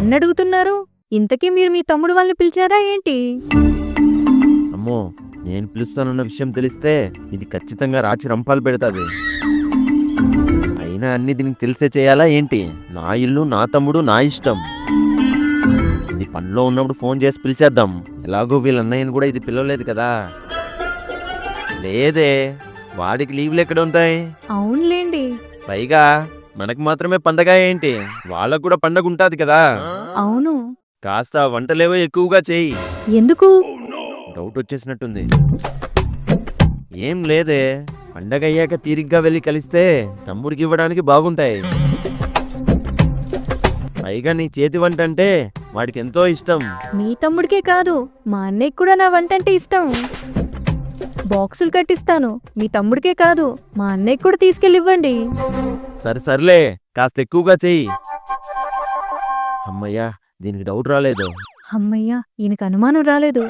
నన్నడుగుతున్నారు? ఇంతకీ మీరు మీ తమ్ముడు వాళ్ళని పిలిచారా ఏంటి? అమ్మో, నేను పిలుస్తానన్న విషయం తెలిస్తే ఇది ఖచ్చితంగా రాచి రంపాలు పెడతాది. అయినా అన్ని దీనికి తెలిసే చేయాలా ఏంటి? నా ఇల్లు, నా తమ్ముడు, నా ఇష్టం. ఇది పనిలో ఉన్నప్పుడు ఫోన్ చేసి పిలిచేద్దాం. ఎలాగో వీళ్ళ అన్నయ్యని కూడా ఇది పిలవలేదు కదా. లేదే, వాడికి లీవ్లు ఎక్కడ ఉంటాయి? అవునులేండి. పైగా మనకు మాత్రమే పండగ ఏంటి, వాళ్ళకు కూడా పండగ ఉంటాది కదా. అవును. కాస్త వంటలేవో ఎక్కువగా చేయి. ఎందుకు? డౌట్ వచ్చేసినట్టుంది. ఏం లేదే, పండగ అయ్యాక తీరిగ్గా వెళ్ళి కలిస్తే తమ్ముడికి ఇవ్వడానికి బాగుంటాయి. పైగా నీ చేతి వంట అంటే వాడికి ఎంతో ఇష్టం. మీ తమ్ముడికే కాదు, మా అన్నయ్యకి కూడా నా వంట అంటే ఇష్టం. బాక్సులు కట్టిస్తాను. మీ తమ్ముడికే కాదు, మా అన్నయ్యకి కూడా తీసుకెళ్ళివ్వండి. సర్లే, కాస్త ఎక్కువగా చెయ్యి. అమ్మయ్యా, దీనికి డౌట్ రాలేదు. అమ్మయ్యా, ఈయనకు అనుమానం రాలేదు.